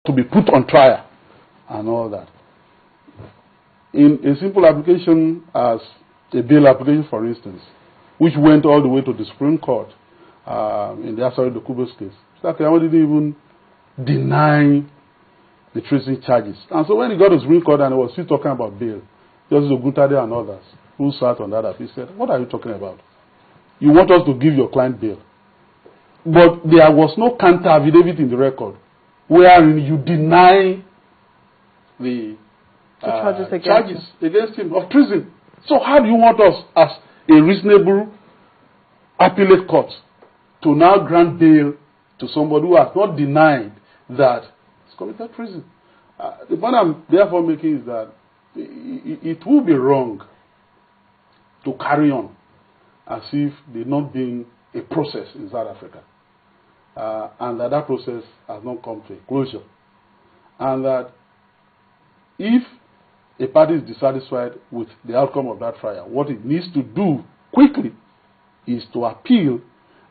to be put on trial and all that. In a simple application as a bail application, for instance, which went all the way to the Supreme Court in the Asari Dokubos case, Mr. Keyamo didn't even deny the treason charges. And so when he got to the Supreme Court and he was still talking about bail, Justice Oguntade and others who sat on that, he said, "What are you talking about? You want us to give your client bail?" But there was no counter affidavit in the record wherein you deny the charges against him of treason. So how do you want us, as a reasonable appellate court, to now grant bail to somebody who has not denied that he's committed treason? The point I'm therefore making is that it would be wrong to carry on as if there not been a process in South Africa, and that process has not come to a closure, and that if a party is dissatisfied with the outcome of that trial, what it needs to do quickly is to appeal,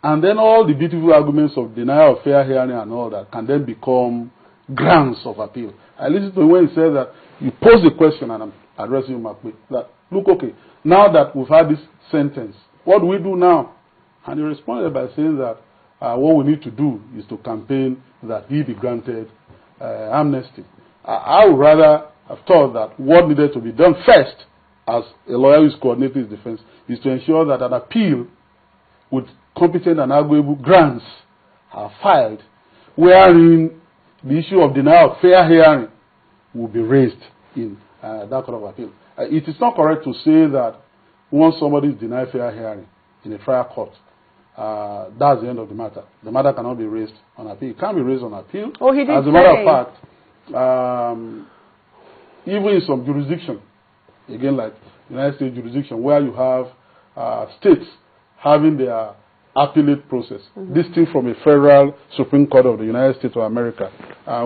and then all the beautiful arguments of denial of fair hearing and all that can then become grounds of appeal. I listened to him when he said that you pose the question, and I'm addressing him that, look, okay, now that we've had this sentence, what do we do now? And he responded by saying that what we need to do is to campaign that he be granted amnesty. I would rather have thought that what needed to be done first, as a lawyer who is coordinating his defense, is to ensure that an appeal with competent and arguable grounds are filed, wherein the issue of denial of fair hearing will be raised in that kind of appeal. It is not correct to say that once somebody is denied fair hearing in a trial court, that's the end of the matter. The matter cannot be raised on appeal. It can be raised on appeal. Oh, he did As a matter of fact, even in some jurisdiction, again like United States jurisdiction, where you have states having their appellate process, distinct from a federal Supreme Court of the United States of America,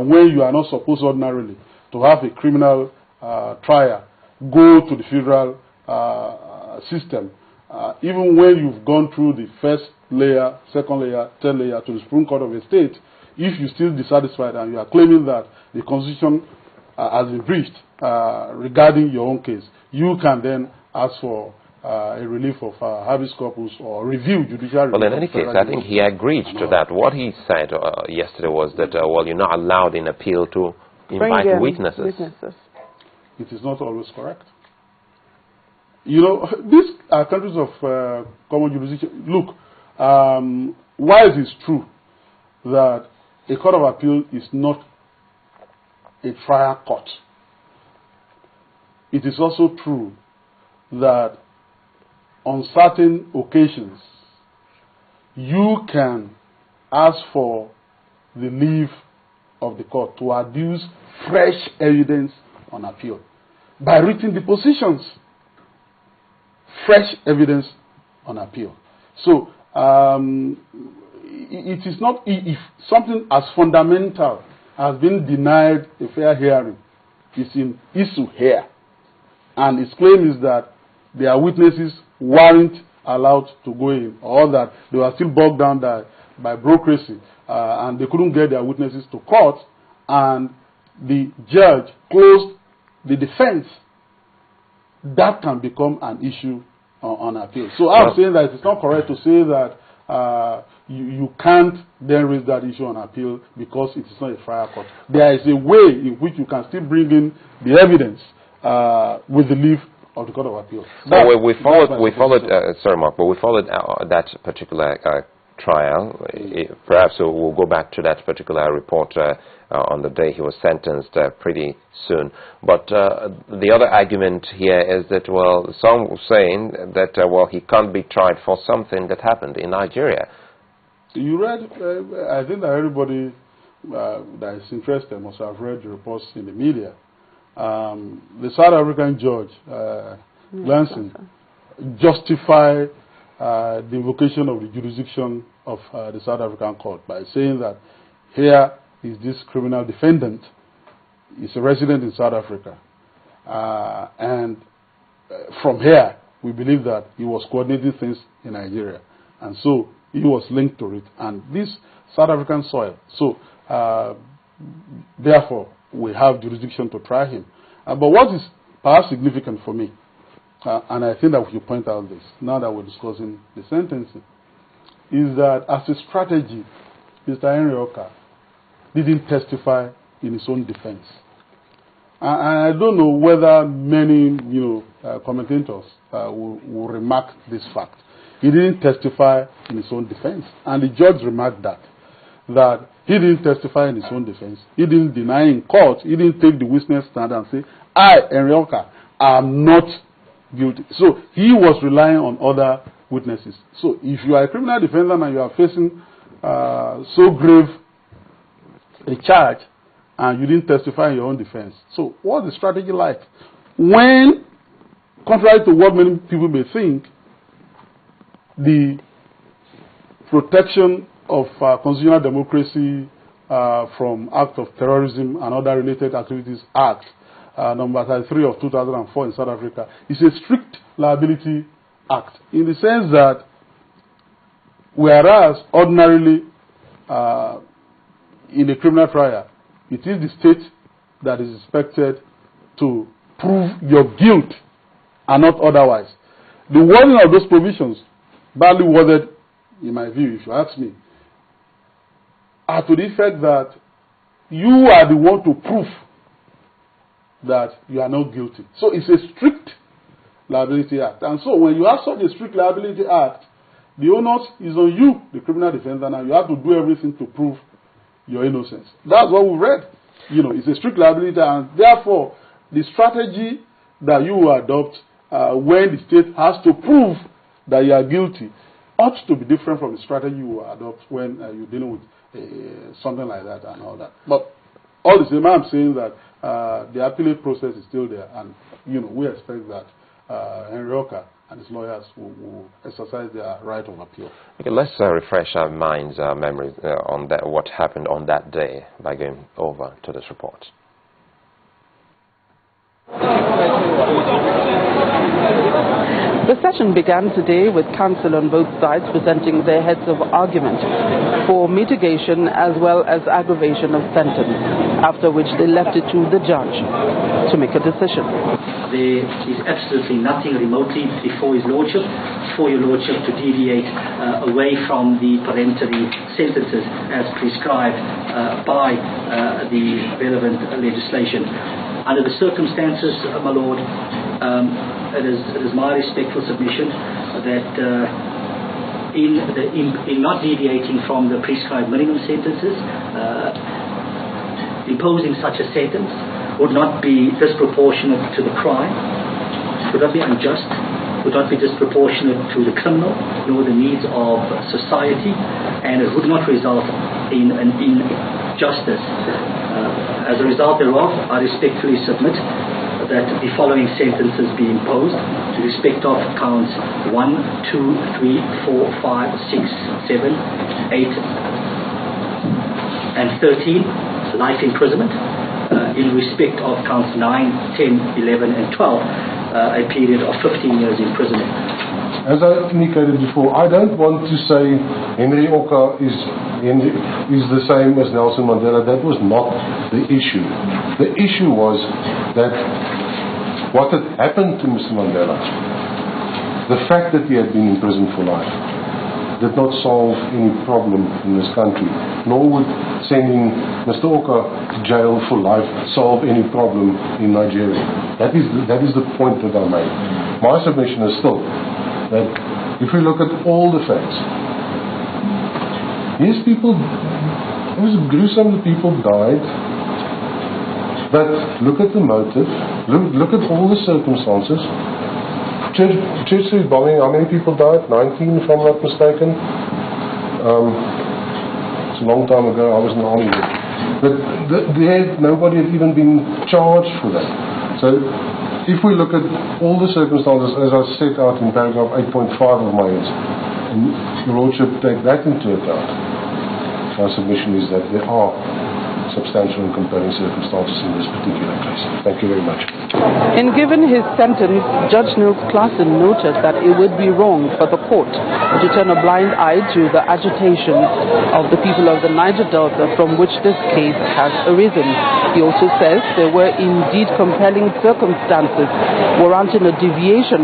when you are not supposed ordinarily to have a criminal trial go to the federal system, even when you've gone through the first layer, second layer, third layer to the Supreme Court of a state, if you're still dissatisfied and you are claiming that the Constitution has been breached regarding your own case, you can then ask for a relief of habeas corpus or review judicial review. Well, in any case, I think he agreed to that. What he said yesterday was that, well, you're not allowed in appeal to invite witnesses. It is not always correct. You know, these are countries of common jurisdiction. Look, while it is true that a court of appeal is not a trial court, it is also true that on certain occasions you can ask for the leave of the court to adduce fresh evidence on appeal by written depositions. Fresh evidence on appeal. So it is not, if something as fundamental has been denied a fair hearing, is in issue here, and his claim is that their witnesses weren't allowed to go in, or that they were still bogged down by bureaucracy, and they couldn't get their witnesses to court, and the judge closed the defense, that can become an issue on appeal. So I'm saying that it's not correct to say that you can't then raise that issue on appeal because it is not a trial court. There is a way in which you can still bring in the evidence with the leave of the Court of Appeal. So we followed sorry, Mark, but we followed that particular trial. Perhaps we'll go back to that particular report on the day he was sentenced pretty soon. But the other argument here is that, well, some were saying that, well, he can't be tried for something that happened in Nigeria. You read, I think that everybody that is interested must have read the reports in the media. The South African judge, Lansing, justified the invocation of the jurisdiction of the South African court by saying that here is this criminal defendant, is a resident in South Africa, and from here we believe that he was coordinating things in Nigeria, and so he was linked to it, and this South African soil. So therefore, we have jurisdiction to try him. But what is perhaps significant for me, and I think that we should point out this, now that we're discussing the sentencing, is that as a strategy, Mr. Henry Okah didn't testify in his own defense. And I don't know whether many, commentators will remark this fact. He didn't testify in his own defense. And the judge remarked that he didn't testify in his own defense. He didn't deny in court. He didn't take the witness stand and say, I, Henry Okah, am not guilty. So he was relying on other witnesses. So if you are a criminal defendant and you are facing so grave a charge and you didn't testify in your own defense, so what's the strategy like? When, contrary to what many people may think, the protection of constitutional democracy from acts of terrorism and other related activities Act, number 33 of 2004 in South Africa, is a strict liability act, in the sense that whereas ordinarily in a criminal trial, it is the state that is expected to prove your guilt and not otherwise. The wording of those provisions, badly worded in my view, if you ask me, are to the effect that you are the one to prove that you are not guilty. So it's a strict liability act. And so when you have such a strict liability act, the onus is on you, the criminal defendant, and you have to do everything to prove your innocence. That's what we read. It's a strict liability, and therefore the strategy that you will adopt when the state has to prove that you are guilty ought to be different from the strategy you will adopt when you're dealing with something like that and all that. But all the same, I'm saying that the appellate process is still there, and we expect that Henry Okah and his lawyers will exercise their right of appeal. Okay, let's refresh our minds, our memories on that, what happened on that day by going over to this report. The session began today with counsel on both sides presenting their heads of argument for mitigation as well as aggravation of sentence, after which they left it to the judge to make a decision. There is absolutely nothing remotely before His Lordship, for Your Lordship to deviate away from the peremptory sentences as prescribed by the relevant legislation. Under the circumstances, my Lord, it is my respectful submission that in not deviating from the prescribed minimum sentences, imposing such a sentence would not be disproportionate to the crime, would not be unjust, would not be disproportionate to the criminal, nor the needs of society, and it would not result in an injustice. As a result thereof, I respectfully submit that the following sentences be imposed to respect of counts 1, 2, 3, 4, 5, 6, 7, 8, and 13, life imprisonment. In respect of counts 9, 10, 11, and 12, a period of 15 years imprisonment. As I indicated before, I don't want to say Henry Okah is the same as Nelson Mandela. That was not the issue. The issue was that what had happened to Mr. Mandela, the fact that he had been imprisoned for life, did not solve any problem in this country, nor would sending Mr. Okah to jail for life solve any problem in Nigeria. That is the point that I made. My submission is still that if we look at all the facts, yes, it was gruesome that people died, but look at the motive, look at all the circumstances. Church Street bombing, how many people died? 19, if I'm not mistaken. It's a long time ago, I was in the army. But nobody had even been charged for that. So if we look at all the circumstances, as I set out in paragraph 8.5 of my answer, and Your Lordship take that into account, my submission is that there are substantial and compelling circumstances in this particular case. Thank you very much. In giving his sentence, Judge Nils Claassen noted that it would be wrong for the court to turn a blind eye to the agitation of the people of the Niger Delta from which this case has arisen. He also says there were indeed compelling circumstances warranting a deviation